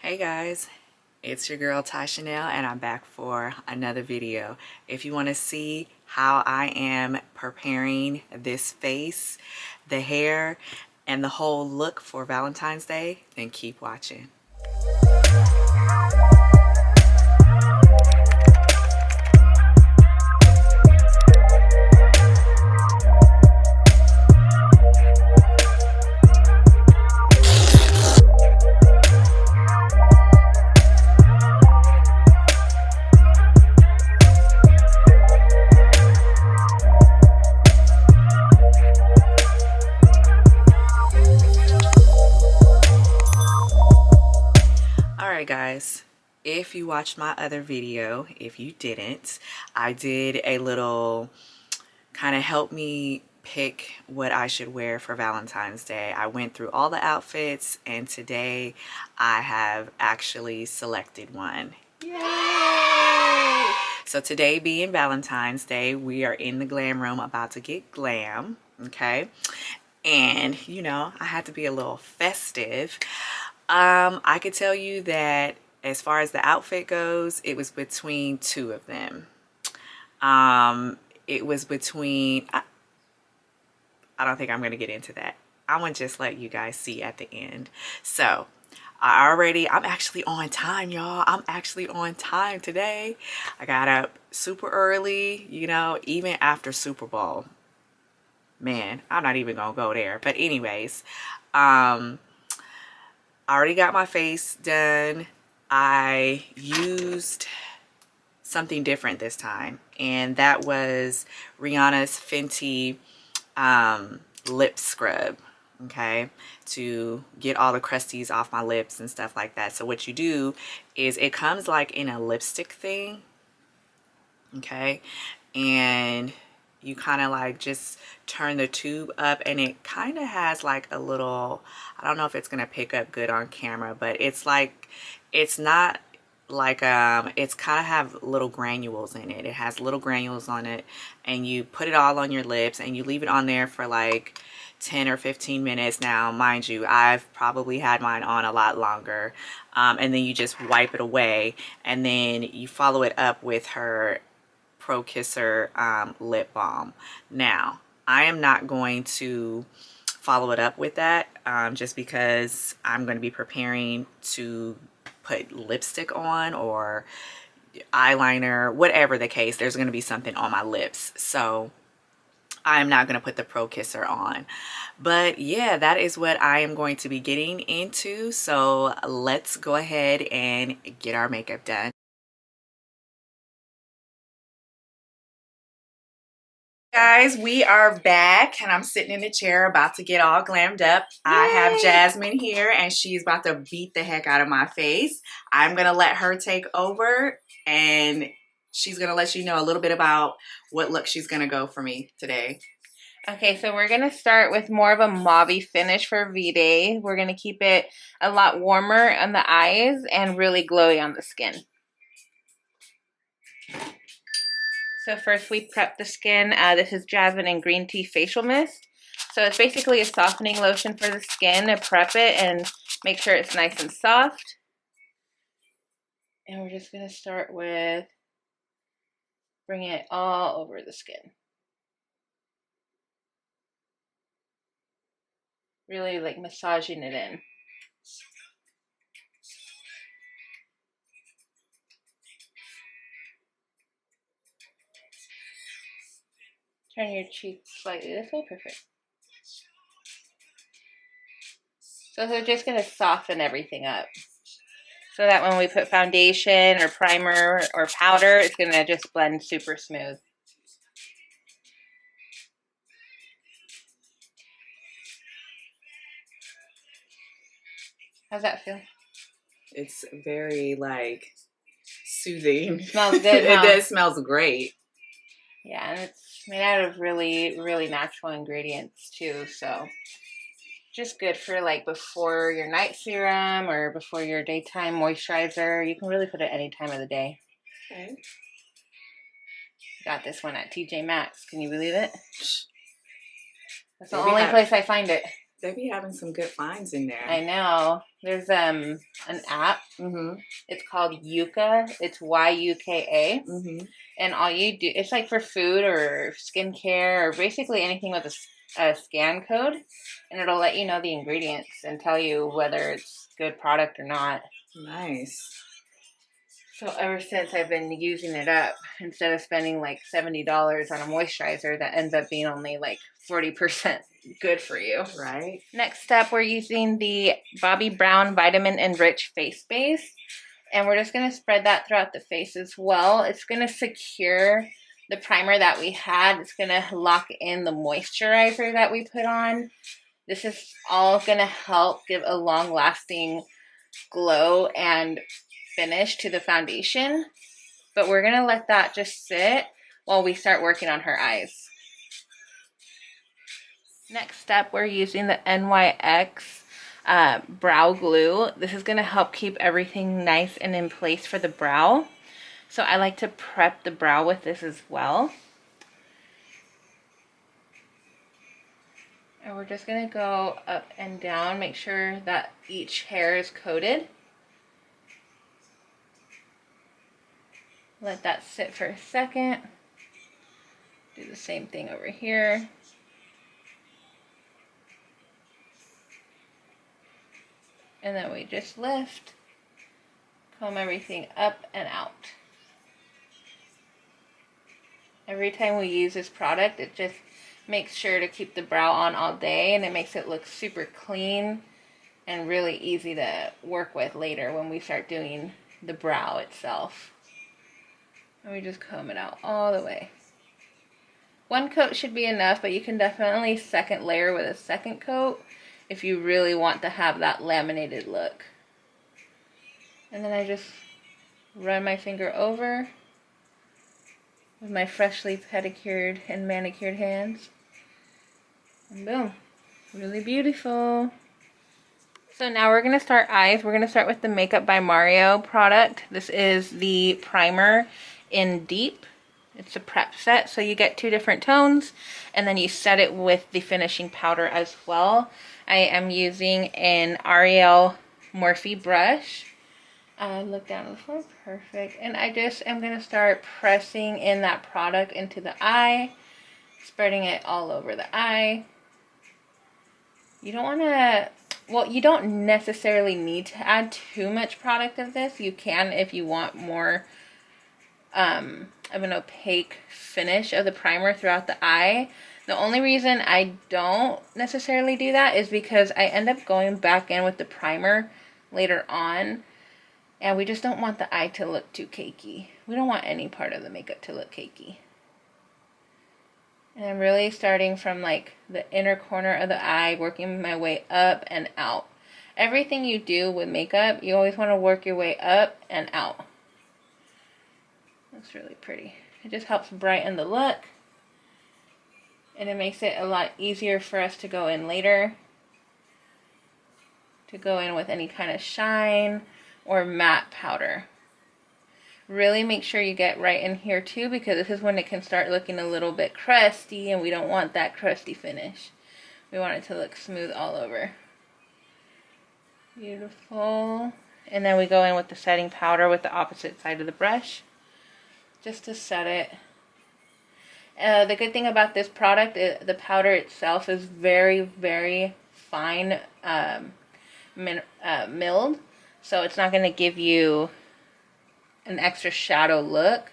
Hey guys, it's your girl Ty Chanel and I'm back for another video. If you want to see how I am preparing this face, the hair, and the whole look for Valentine's Day, then keep watching. Alright guys, if you watched my other video, if you didn't, I did a little kind of help me pick what I should wear for Valentine's Day. I went through all the outfits and today I have actually selected one. Yay! So today being Valentine's Day, we are in the glam room about to get glam, okay? And you know, I had to be a little festive. I could tell you that as far as the outfit goes, it was between two of them. It was between, I don't think I'm going to get into that. I'm going to just let you guys see at the end. So I'm actually on time, y'all. I'm actually on time today. I got up super early, you know, even after Super Bowl. Man, I'm not even going to go there. But anyways, I already got my face done. I used something different this time, and that was Rihanna's Fenty lip scrub, okay, to get all the crusties off my lips and stuff like that. So what you do is it comes like in a lipstick thing, okay, and you kind of like just turn the tube up and it kind of has like a little, I don't know if it's gonna pick up good on camera, but it's like, it's not like it's kind of have little granules in it. It has little granules on it, and you put it all on your lips and you leave it on there for like 10 or 15 minutes. Now mind you, I've probably had mine on a lot longer, and then you just wipe it away and then you follow it up with her Pro Kisser lip balm. Now I am not going to follow it up with that, just because I'm going to be preparing to put lipstick on or eyeliner, whatever the case. There's going to be something on my lips, so I'm not going to put the Pro Kisser on. But yeah, that is what I am going to be getting into, so let's go ahead and get our makeup done. Guys, we are back and I'm sitting in the chair about to get all glammed up. Yay! I have Jasmine here and she's about to beat the heck out of my face. I'm gonna let her take over and she's gonna let you know a little bit about what look she's gonna go for me today. Okay, so we're going to start with more of a mauve-y finish for V-Day. We're going to keep it a lot warmer on the eyes and really glowy on the skin. So first we prep the skin. This is Jasmine and Green Tea Facial Mist. So it's basically a softening lotion for the skin to prep it and make sure it's nice and soft. And we're just going to start with bringing it all over the skin. Really like massaging it in. Turn your cheeks slightly this way. Perfect. So we're just going to soften everything up so that when we put foundation or primer or powder, it's going to just blend super smooth. How's that feel? It's very like soothing. Smells good, huh? It does, smells great. Yeah, and it's made out of really, really natural ingredients too, so just good for like before your night serum or before your daytime moisturizer. You can really put it any time of the day. Okay. Got this one at TJ Maxx. Can you believe it? That's the only place I find it. They be having some good finds in there. I know. There's an app. It's called Yuka. It's YUKA. And all you do, it's like for food or skincare or basically anything with a scan code, and it'll let you know the ingredients and tell you whether it's good product or not. Nice. So ever since I've been using it up, instead of spending like $70 on a moisturizer that ends up being only like 40% good for you. Right. Next up, we're using the Bobbi Brown Vitamin Enriched Face Base. And we're just going to spread that throughout the face as well. It's going to secure the primer that we had. It's going to lock in the moisturizer that we put on. This is all going to help give a long-lasting glow and finish to the foundation. But we're going to let that just sit while we start working on her eyes. Next up, we're using the NYX brow glue. This is going to help keep everything nice and in place for the brow. So I like to prep the brow with this as well. And we're just going to go up and down, make sure that each hair is coated. Let that sit for a second. Do the same thing over here. And then we just lift, comb everything up and out. Every time we use this product, it just makes sure to keep the brow on all day, and it makes it look super clean and really easy to work with later when we start doing the brow itself. And we just comb it out all the way. One coat should be enough, but you can definitely second layer with a second coat if you really want to have that laminated look. And then I just run my finger over with my freshly pedicured and manicured hands. And boom, really beautiful. So now we're going to start eyes. We're going to start with the Makeup by Mario product. This is the primer in Deep. It's a prep set, so you get 2 different tones, and then you set it with the finishing powder as well. I am using an Ariel Morphe brush. Look down on the floor, perfect. And I just am going to start pressing in that product into the eye, spreading it all over the eye. You don't want to, well, you don't necessarily need to add too much product of this. You can if you want more of an opaque finish of the primer throughout the eye. The only reason I don't necessarily do that is because I end up going back in with the primer later on, and we just don't want the eye to look too cakey. We don't want any part of the makeup to look cakey. And I'm really starting from like the inner corner of the eye, working my way up and out. Everything you do with makeup, you always want to work your way up and out. That's really pretty. It just helps brighten the look. And it makes it a lot easier for us to go in later. To go in with any kind of shine or matte powder. Really make sure you get right in here too, because this is when it can start looking a little bit crusty, and we don't want that crusty finish. We want it to look smooth all over. Beautiful. And then we go in with the setting powder with the opposite side of the brush, just to set it. The good thing about this product, the powder itself is very, very fine milled, so it's not going to give you an extra shadow look,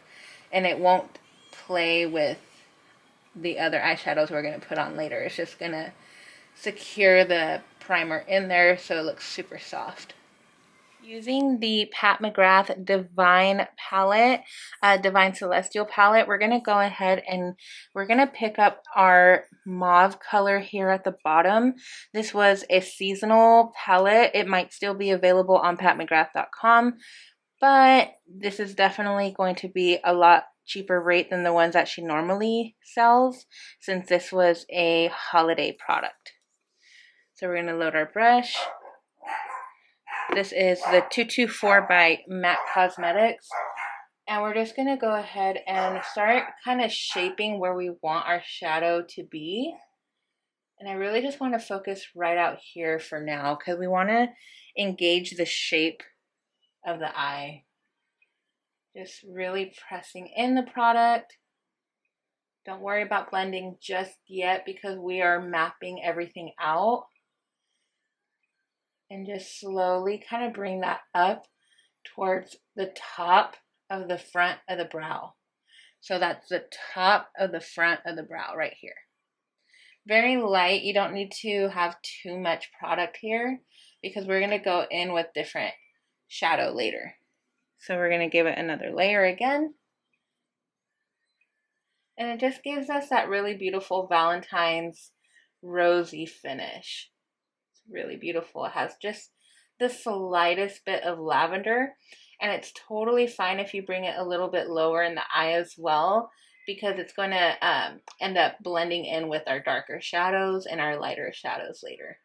and it won't play with the other eyeshadows we're going to put on later. It's just going to secure the primer in there so it looks super soft. Using the Pat McGrath Divine palette, Divine Celestial palette, we're going to go ahead and we're going to pick up our mauve color here at the bottom. This was a seasonal palette. It might still be available on patmcgrath.com, but this is definitely going to be a lot cheaper rate than the ones that she normally sells, since this was a holiday product. So we're going to load our brush. This is the 224 by MAC Cosmetics. And we're just going to go ahead and start kind of shaping where we want our shadow to be. And I really just want to focus right out here for now because we want to engage the shape of the eye. Just really pressing in the product. Don't worry about blending just yet because we are mapping everything out. And just slowly kind of bring that up towards the top of the front of the brow. So that's the top of the front of the brow right here. Very light. You don't need to have too much product here because we're going to go in with different shadow later. So we're going to give it another layer again. And it just gives us that really beautiful Valentine's rosy finish. It's really beautiful. It has just the slightest bit of lavender, and it's totally fine if you bring it a little bit lower in the eye as well, because it's going to end up blending in with our darker shadows and our lighter shadows later.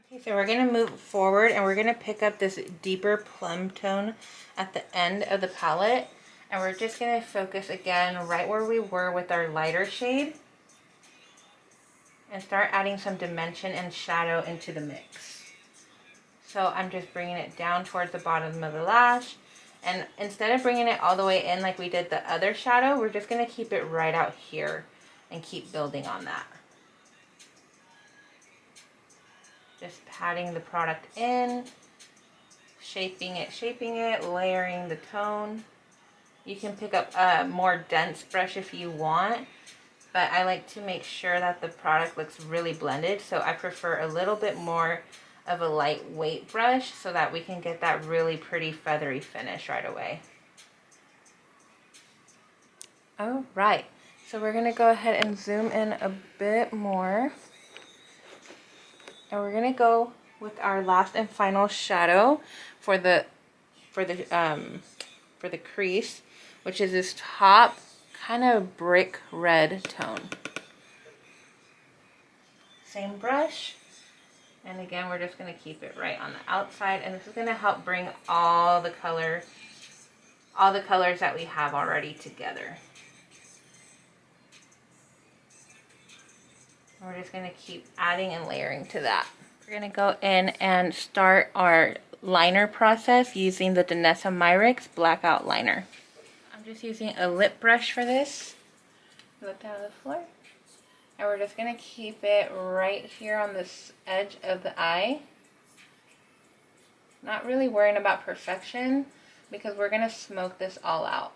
Okay, so we're going to move forward and we're going to pick up this deeper plum tone at the end of the palette. And we're just going to focus again right where we were with our lighter shade and start adding some dimension and shadow into the mix. So I'm just bringing it down towards the bottom of the lash. And instead of bringing it all the way in like we did the other shadow, we're just going to keep it right out here and keep building on that. Just patting the product in, shaping it, layering the tone. You can pick up a more dense brush if you want, but I like to make sure that the product looks really blended, so I prefer a little bit more of a lightweight brush so that we can get that really pretty feathery finish right away. All right, so we're gonna go ahead and zoom in a bit more. And we're gonna go with our last and final shadow for the crease, which is this top kind of brick red tone. Same brush, and again we're just gonna keep it right on the outside, and this is gonna help bring all the colors that we have already together. We're just going to keep adding and layering to that. We're going to go in and start our liner process using the Danessa Myricks Blackout Liner. I'm just using a lip brush for this. Look down to the floor. And we're just going to keep it right here on this edge of the eye. Not really worrying about perfection because we're going to smoke this all out.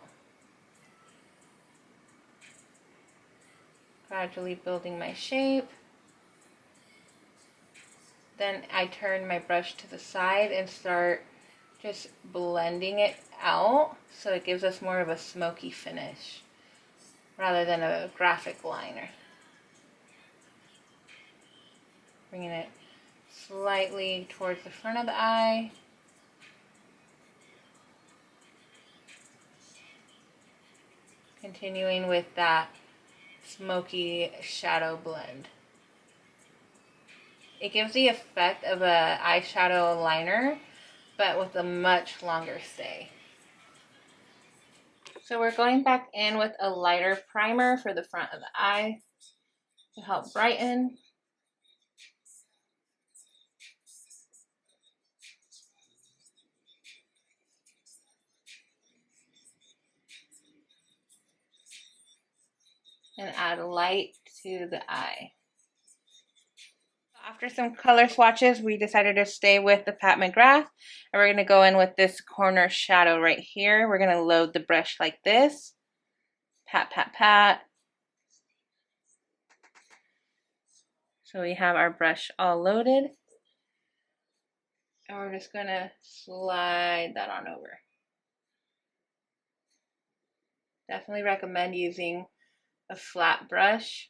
Gradually building my shape. Then I turn my brush to the side and start just blending it out so it gives us more of a smoky finish rather than a graphic liner. Bringing it slightly towards the front of the eye. Continuing with that smoky shadow blend. It gives the effect of an eyeshadow liner, but with a much longer stay. So we're going back in with a lighter primer for the front of the eye to help brighten. And add light to the eye. After some color swatches, we decided to stay with the Pat McGrath, and we're going to go in with this corner shadow right here. We're going to load the brush like this. Pat, pat, pat. So we have our brush all loaded. And we're just going to slide that on over. Definitely recommend using a flat brush,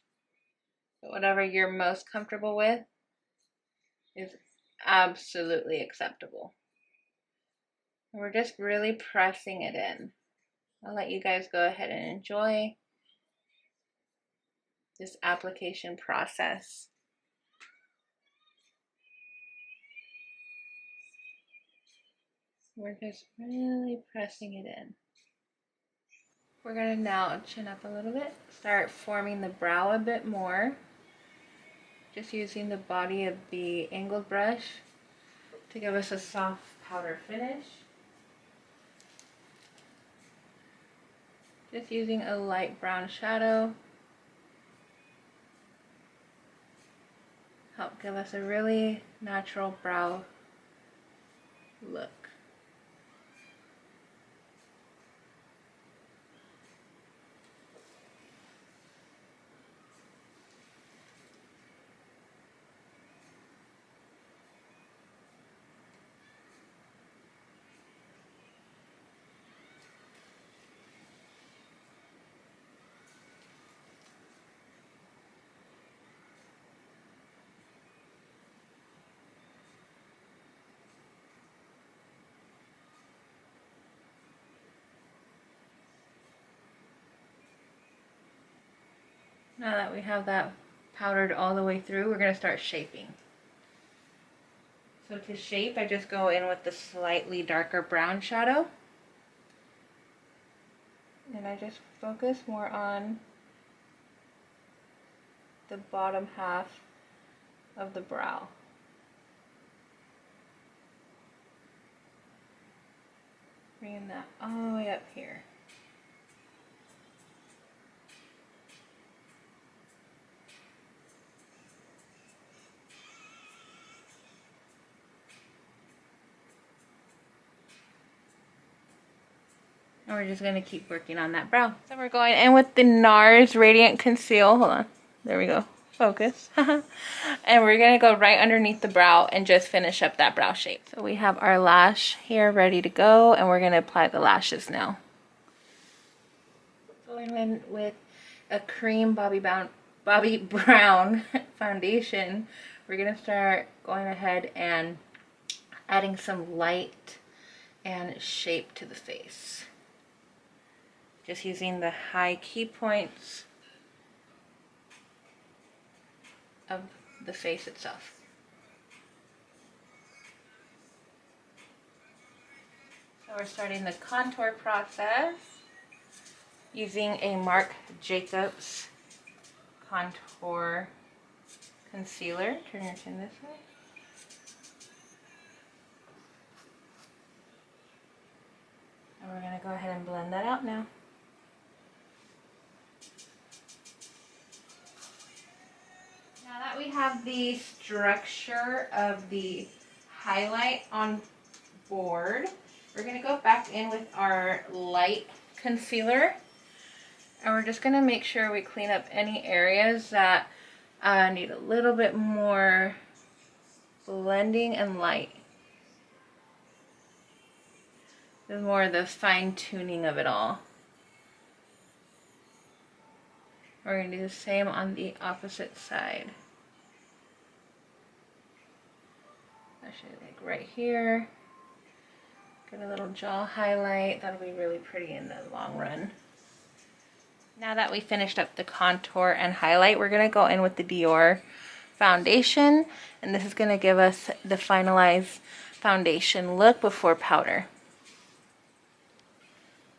but whatever you're most comfortable with is absolutely acceptable. And we're just really pressing it in. I'll let you guys go ahead and enjoy this application process. We're just really pressing it in. We're going to now chin up a little bit, start forming the brow a bit more. Just using the body of the angled brush to give us a soft powder finish. Just using a light brown shadow. Help give us a really natural brow look. Now that we have that powdered all the way through, we're going to start shaping. So to shape, I just go in with the slightly darker brown shadow. And I just focus more on the bottom half of the brow. Bringing that all the way up here. And we're just going to keep working on that brow. So we're going in with the NARS Radiant Conceal. Hold on. There we go. Focus. And we're going to go right underneath the brow and just finish up that brow shape. So we have our lash here ready to go, and we're going to apply the lashes now. Going in with a cream Bobbi Brown foundation. We're going to start going ahead and adding some light and shape to the face. Just using the high key points of the face itself. So we're starting the contour process using a Marc Jacobs contour concealer. Turn your chin this way. And we're going to go ahead and blend that out now. Now that we have the structure of the highlight on board, we're going to go back in with our light concealer, and we're just going to make sure we clean up any areas that need a little bit more blending and light. This is more the fine-tuning of it all. We're going to do the same on the opposite side. Actually, like right here. Get a little jaw highlight. That'll be really pretty in the long run. Now that we finished up the contour and highlight, we're going to go in with the Dior foundation. And this is going to give us the finalized foundation look before powder.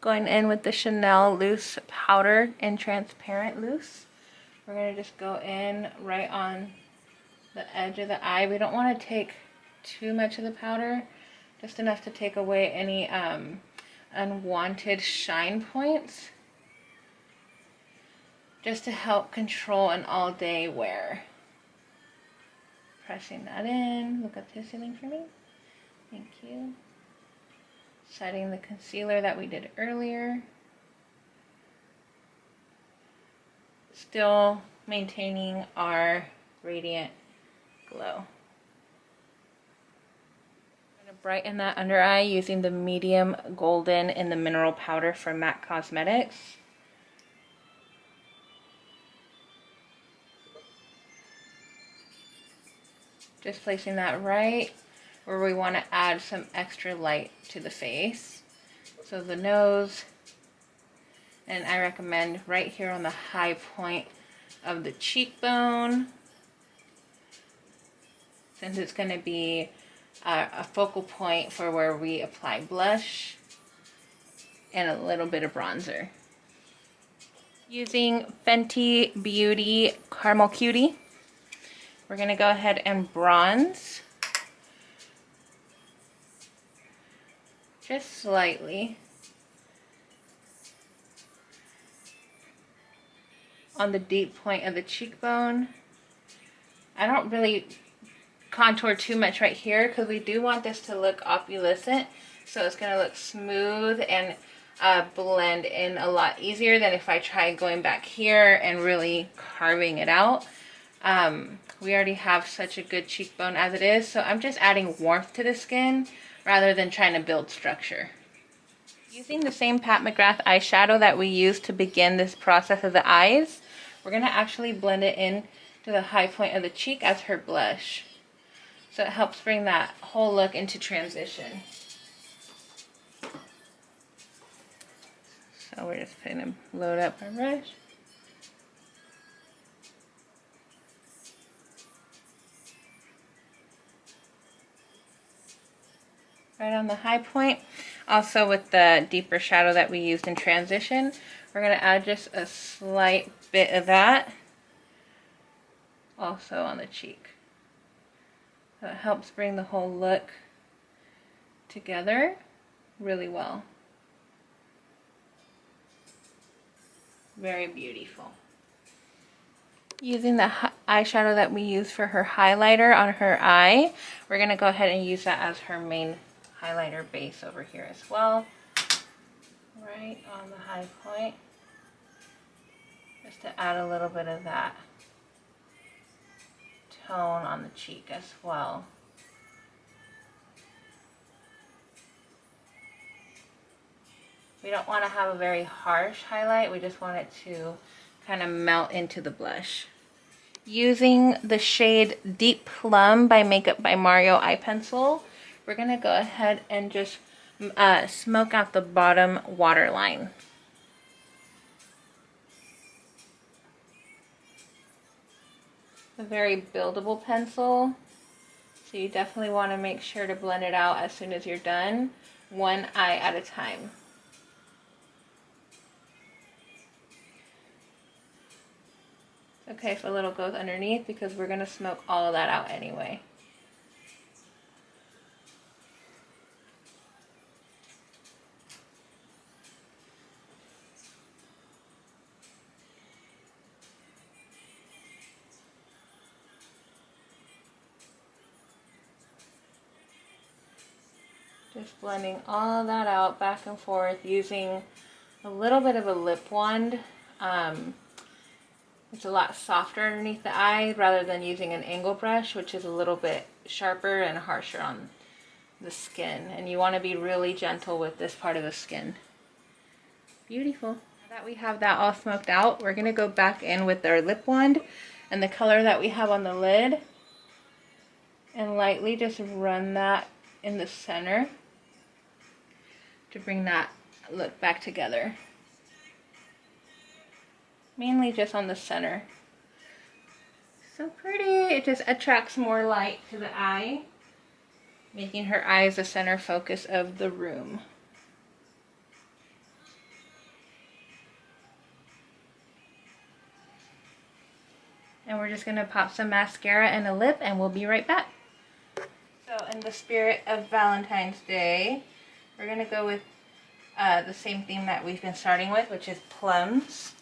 Going in with the Chanel loose powder in transparent loose. We're going to just go in right on the edge of the eye. We don't want to take too much of the powder, just enough to take away any unwanted shine points, just to help control an all-day wear. Pressing that in. Look up to the ceiling for me. Thank you. Setting the concealer that we did earlier. Still maintaining our radiant glow. I'm going to brighten that under eye using the medium golden in the mineral powder from MAC Cosmetics. Just placing that right where we want to add some extra light to the face. So the nose, and I recommend right here on the high point of the cheekbone, since it's going to be a focal point for where we apply blush and a little bit of bronzer. Using Fenty Beauty Caramel Cutie, We're going to go ahead and bronze. Just slightly. On the deep point of the cheekbone. I don't really contour too much right here because we do want this to look opulescent. So it's going to look smooth and blend in a lot easier than if I try going back here and really carving it out. We already have such a good cheekbone as it is, so I'm just adding warmth to the skin rather than trying to build structure. Using the same Pat McGrath eyeshadow that we used to begin this process of the eyes, we're going to actually blend it in to the high point of the cheek as her blush. So it helps bring that whole look into transition. So we're just going to load up our brush. Right on the high point. Also with the deeper shadow that we used in transition, we're going to add just a slight bit of that also on the cheek. So it helps bring the whole look together really well. Very beautiful. Using the eyeshadow that we used for her highlighter on her eye, we're going to go ahead and use that as her main highlighter base over here as well. Right on the high point. Just to add a little bit of that tone on the cheek as well. We don't want to have a very harsh highlight, we just want it to kind of melt into the blush. Using the shade Deep Plum by Makeup by Mario eye pencil, we're going to go ahead and just smoke out the bottom waterline. A very buildable pencil, so you definitely want to make sure to blend it out as soon as you're done, one eye at a time. Okay, if a little goes underneath because we're going to smoke all of that out anyway. Just blending all of that out back and forth using a little bit of a lip wand. It's a lot softer underneath the eye rather than using an angle brush, which is a little bit sharper and harsher on the skin. And you want to be really gentle with this part of the skin. Beautiful. Now that we have that all smoked out, we're going to go back in with our lip wand and the color that we have on the lid and lightly just run that in the center to bring that look back together. Mainly just on the center. So pretty. It just attracts more light to the eye, making her eyes the center focus of the room. And we're just going to pop some mascara and a lip and we'll be right back. So in the spirit of Valentine's Day, we're going to go with the same theme that we've been starting with, which is plums.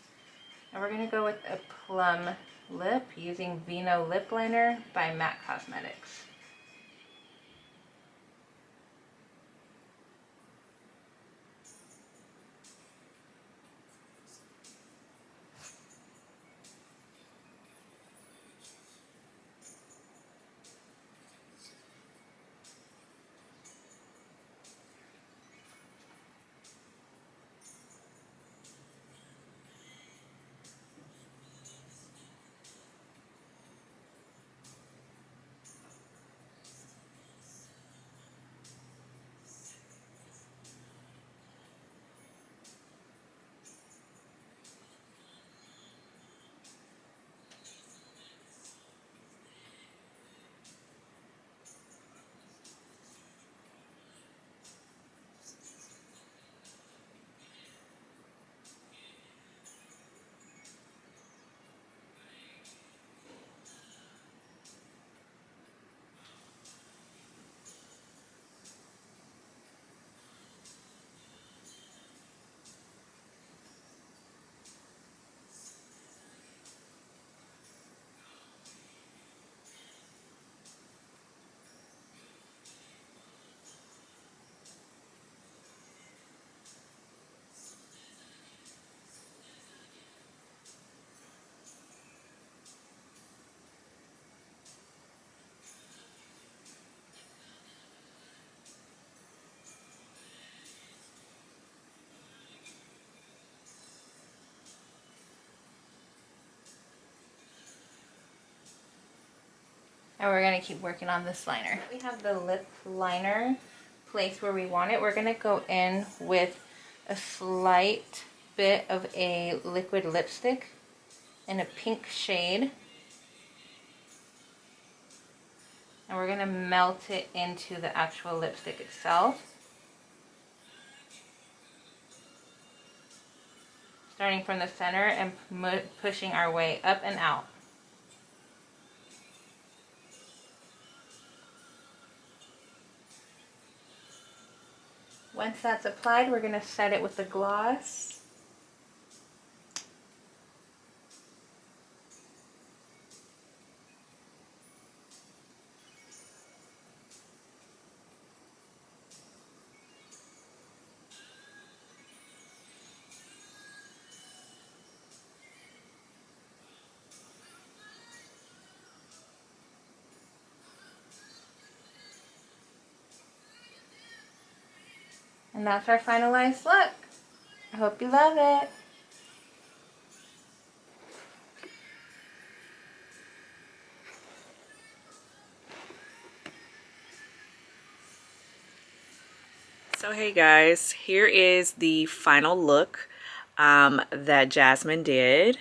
And we're going to go with a plum lip using Vino Lip Liner by MAC Cosmetics. And we're going to keep working on this liner. We have the lip liner placed where we want it. We're going to go in with a slight bit of a liquid lipstick in a pink shade. And we're going to melt it into the actual lipstick itself. Starting from the center and pushing our way up and out. Once that's applied, we're going to set it with the gloss. And that's our finalized look. I hope you love it. So hey guys, here is the final look that Jasmine did.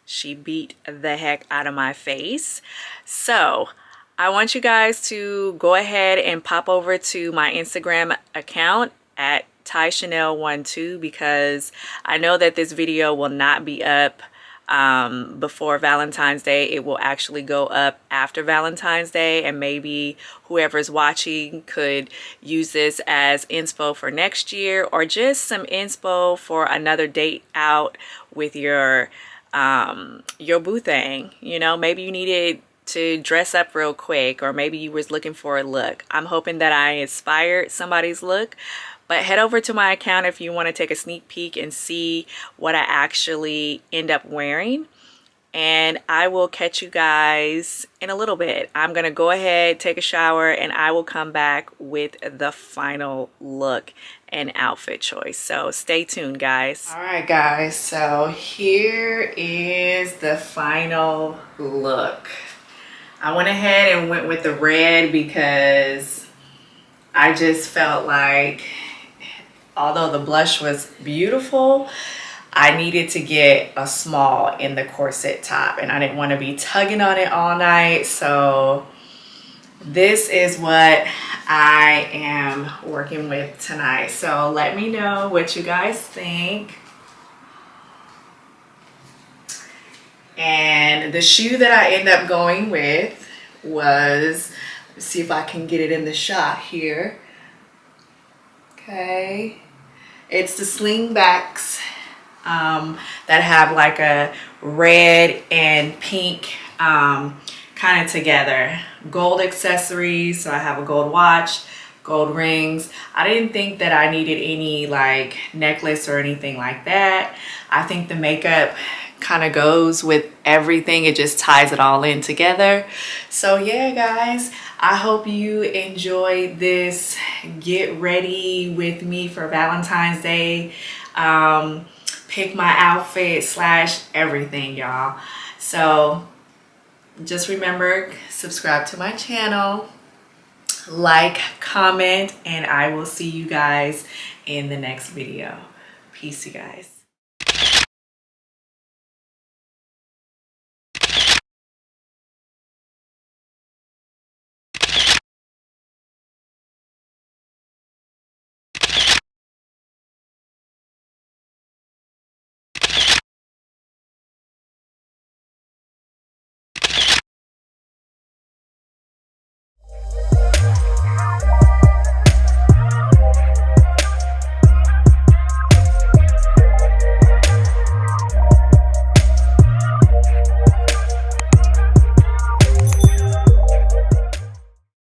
She beat the heck out of my face. So I want you guys to go ahead and pop over to my Instagram account at TyChanel12 because I know that this video will not be up before Valentine's Day. It will actually go up after Valentine's Day, and maybe whoever's watching could use this as inspo for next year or just some inspo for another date out with your boo thing. You know, maybe you needed to dress up real quick, or maybe you was looking for a look. I'm hoping that I inspired somebody's look. But head over to my account if you want to take a sneak peek and see what I actually end up wearing. And I will catch you guys in a little bit. I'm going to go ahead, take a shower, and I will come back with the final look and outfit choice. So stay tuned, guys. All right, guys. So here is the final look. I went ahead and went with the red because I just felt like, although the blush was beautiful, I needed to get a small in the corset top and I didn't want to be tugging on it all night. So this is what I am working with tonight. So let me know what you guys think. And the shoe that I end up going with was, let's see if I can get it in the shot here. Okay, it's the Sling backs that have like a red and pink kind of together. Gold accessories, so I have a gold watch, gold rings. I didn't think that I needed any like necklace or anything like that. I think the makeup kind of goes with everything. It just ties it all in together. So yeah, guys, I hope you enjoyed this get ready with me for Valentine's Day. Pick my outfit / everything, y'all. So just remember, subscribe to my channel, like, comment, and I will see you guys in the next video. Peace, you guys.